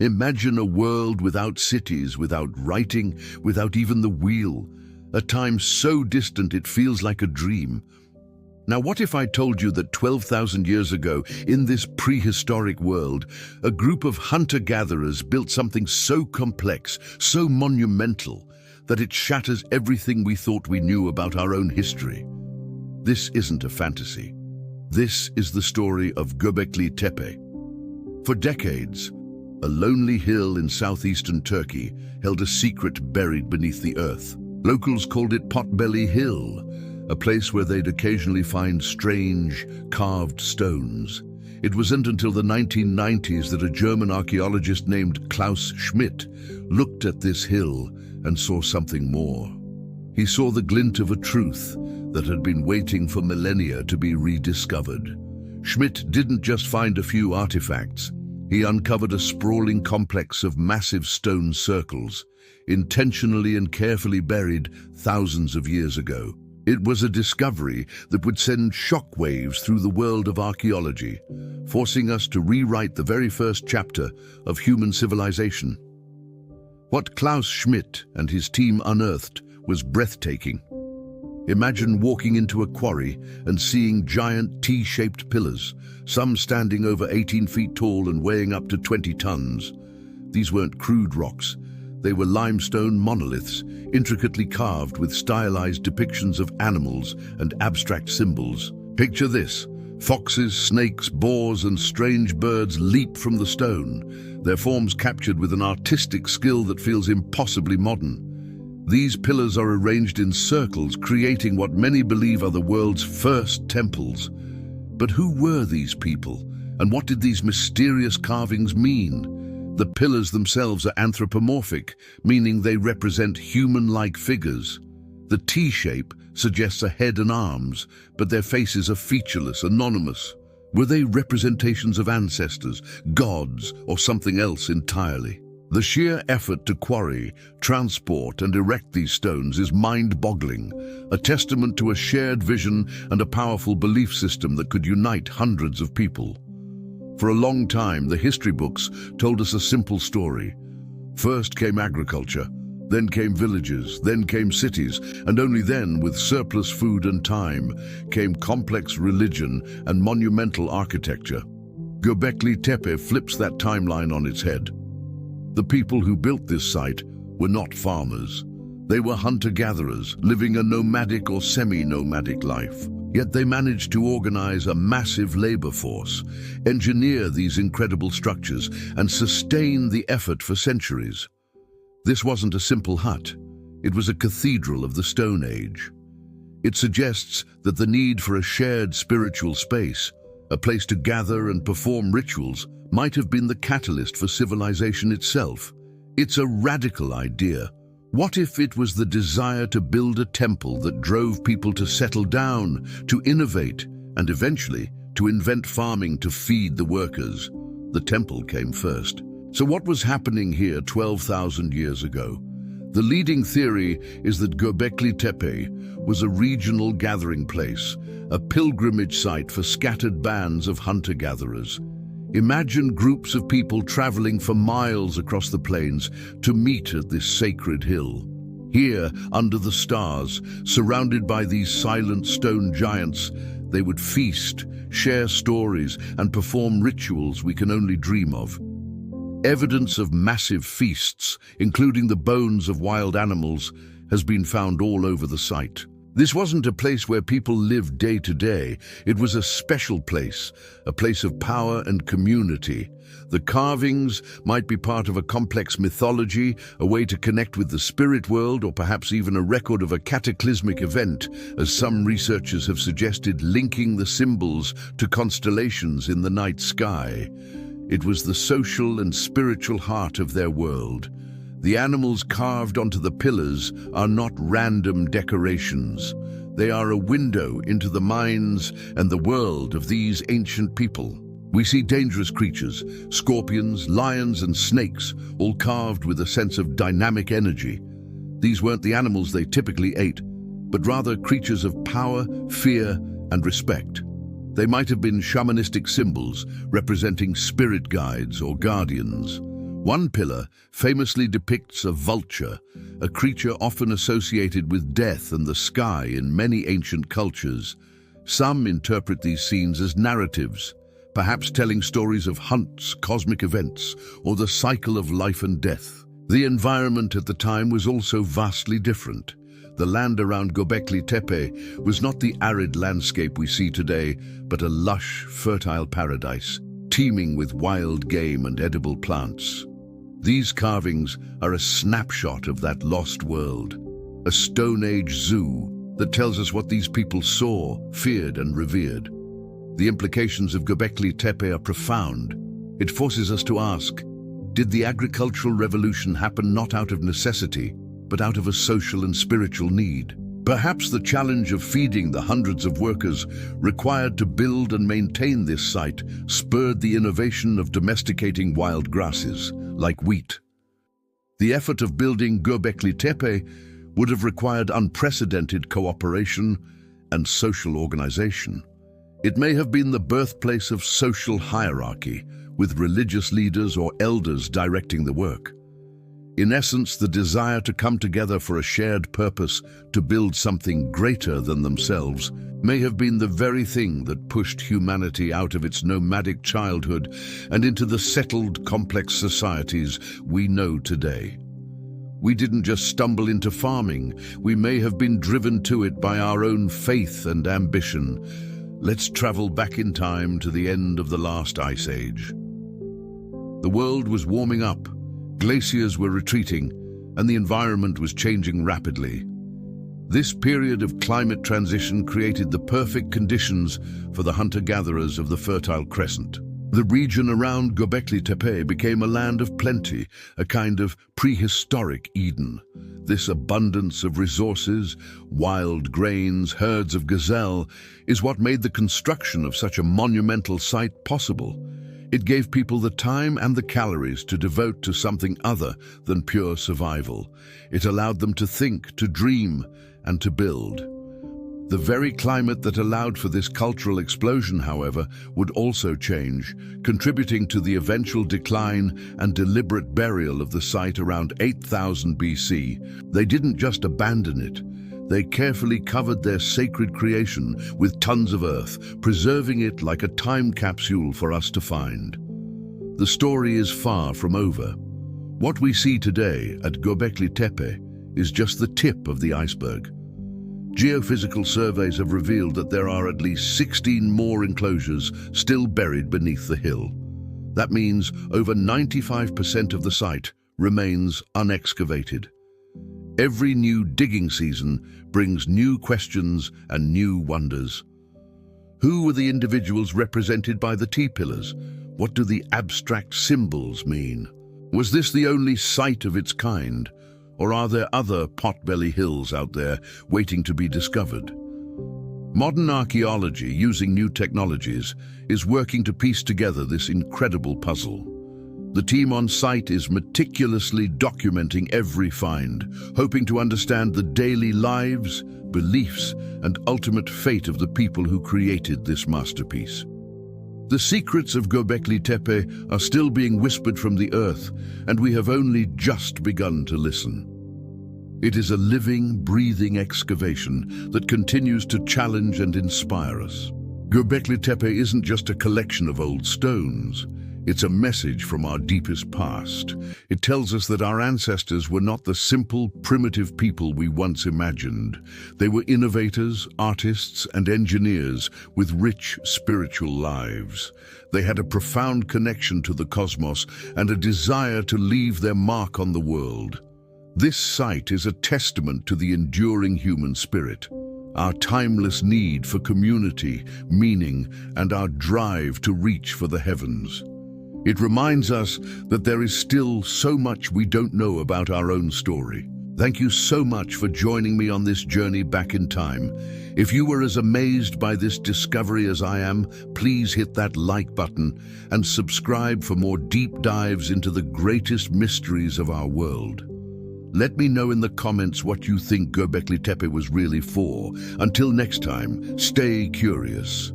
Imagine a world without cities, without writing, without even the wheel. A time so distant it feels like a dream. Now, what if I told you that 12,000 years ago, in this prehistoric world, a group of hunter-gatherers built something so complex, so monumental, that it shatters everything we thought we knew about our own history? This isn't a fantasy. This is the story of Gobekli Tepe. For decades, a lonely hill in southeastern Turkey held a secret buried beneath the earth. Locals called it Potbelly Hill, a place where they'd occasionally find strange, carved stones. It wasn't until the 1990s that a German archaeologist named Klaus Schmidt looked at this hill and saw something more. He saw the glint of a truth that had been waiting for millennia to be rediscovered. Schmidt didn't just find a few artifacts. He uncovered a sprawling complex of massive stone circles, intentionally and carefully buried thousands of years ago. It was a discovery that would send shockwaves through the world of archaeology, forcing us to rewrite the very first chapter of human civilization. What Klaus Schmidt and his team unearthed was breathtaking. Imagine walking into a quarry and seeing giant T-shaped pillars, some standing over 18 feet tall and weighing up to 20 tons. These weren't crude rocks. They were limestone monoliths, intricately carved with stylized depictions of animals and abstract symbols. Picture this: foxes, snakes, boars, and strange birds leap from the stone, their forms captured with an artistic skill that feels impossibly modern. These pillars are arranged in circles, creating what many believe are the world's first temples. But who were these people, and what did these mysterious carvings mean? The pillars themselves are anthropomorphic, meaning they represent human-like figures. The T-shape suggests a head and arms, but their faces are featureless, anonymous. Were they representations of ancestors, gods, or something else entirely? The sheer effort to quarry, transport, and erect these stones is mind-boggling, a testament to a shared vision and a powerful belief system that could unite hundreds of people. For a long time, the history books told us a simple story. First came agriculture, then came villages, then came cities, and only then, with surplus food and time, came complex religion and monumental architecture. Gobekli Tepe flips that timeline on its head. The people who built this site were not farmers. They were hunter-gatherers, living a nomadic or semi-nomadic life. Yet they managed to organize a massive labor force, engineer these incredible structures, and sustain the effort for centuries. This wasn't a simple hut. It was a cathedral of the Stone Age. It suggests that the need for a shared spiritual space, a place to gather and perform rituals, might have been the catalyst for civilization itself. It's a radical idea. What if it was the desire to build a temple that drove people to settle down, to innovate, and eventually to invent farming to feed the workers? The temple came first. So what was happening here 12,000 years ago? The leading theory is that Gobekli Tepe was a regional gathering place, a pilgrimage site for scattered bands of hunter-gatherers. Imagine groups of people traveling for miles across the plains to meet at this sacred hill. Here, under the stars, surrounded by these silent stone giants, they would feast, share stories, and perform rituals we can only dream of. Evidence of massive feasts, including the bones of wild animals, has been found all over the site. This wasn't a place where people lived day to day. It was a special place, a place of power and community. The carvings might be part of a complex mythology, a way to connect with the spirit world, or perhaps even a record of a cataclysmic event, as some researchers have suggested, linking the symbols to constellations in the night sky. It was the social and spiritual heart of their world. The animals carved onto the pillars are not random decorations. They are a window into the minds and the world of these ancient people. We see dangerous creatures, scorpions, lions, and snakes, all carved with a sense of dynamic energy. These weren't the animals they typically ate, but rather creatures of power, fear, and respect. They might have been shamanistic symbols representing spirit guides or guardians. One pillar famously depicts a vulture, a creature often associated with death and the sky in many ancient cultures. Some interpret these scenes as narratives, perhaps telling stories of hunts, cosmic events, or the cycle of life and death. The environment at the time was also vastly different. The land around Gobekli Tepe was not the arid landscape we see today, but a lush, fertile paradise, teeming with wild game and edible plants. These carvings are a snapshot of that lost world, a Stone Age zoo that tells us what these people saw, feared, and revered. The implications of Gobekli Tepe are profound. It forces us to ask, did the agricultural revolution happen not out of necessity, but out of a social and spiritual need? Perhaps the challenge of feeding the hundreds of workers required to build and maintain this site spurred the innovation of domesticating wild grasses, like wheat. The effort of building Gobekli Tepe would have required unprecedented cooperation and social organization. It may have been the birthplace of social hierarchy, with religious leaders or elders directing the work. In essence, the desire to come together for a shared purpose to build something greater than themselves may have been the very thing that pushed humanity out of its nomadic childhood and into the settled, complex societies we know today. We didn't just stumble into farming, we may have been driven to it by our own faith and ambition. Let's travel back in time to the end of the last ice age. The world was warming up, glaciers were retreating, and the environment was changing rapidly. This period of climate transition created the perfect conditions for the hunter-gatherers of the Fertile Crescent. The region around Gobekli Tepe became a land of plenty, a kind of prehistoric Eden. This abundance of resources, wild grains, herds of gazelle, is what made the construction of such a monumental site possible. It gave people the time and the calories to devote to something other than pure survival. It allowed them to think, to dream, and to build. The very climate that allowed for this cultural explosion, however, would also change, contributing to the eventual decline and deliberate burial of the site around 8000 BC. They didn't just abandon it. They carefully covered their sacred creation with tons of earth, preserving it like a time capsule for us to find. The story is far from over. What we see today at Gobekli Tepe is just the tip of the iceberg. Geophysical surveys have revealed that there are at least 16 more enclosures still buried beneath the hill. That means over 95% of the site remains unexcavated. Every new digging season brings new questions and new wonders. Who were the individuals represented by the T-pillars? What do the abstract symbols mean? Was this the only site of its kind? Or are there other potbelly hills out there waiting to be discovered? Modern archaeology, using new technologies, is working to piece together this incredible puzzle. The team on site is meticulously documenting every find, hoping to understand the daily lives, beliefs, and ultimate fate of the people who created this masterpiece. The secrets of Gobekli Tepe are still being whispered from the earth, and we have only just begun to listen. It is a living, breathing excavation that continues to challenge and inspire us. Gobekli Tepe isn't just a collection of old stones. It's a message from our deepest past. It tells us that our ancestors were not the simple, primitive people we once imagined. They were innovators, artists, and engineers with rich spiritual lives. They had a profound connection to the cosmos and a desire to leave their mark on the world. This site is a testament to the enduring human spirit, our timeless need for community, meaning, and our drive to reach for the heavens. It reminds us that there is still so much we don't know about our own story. Thank you so much for joining me on this journey back in time. If you were as amazed by this discovery as I am, please hit that like button and subscribe for more deep dives into the greatest mysteries of our world. Let me know in the comments what you think Gobekli Tepe was really for. Until next time, stay curious.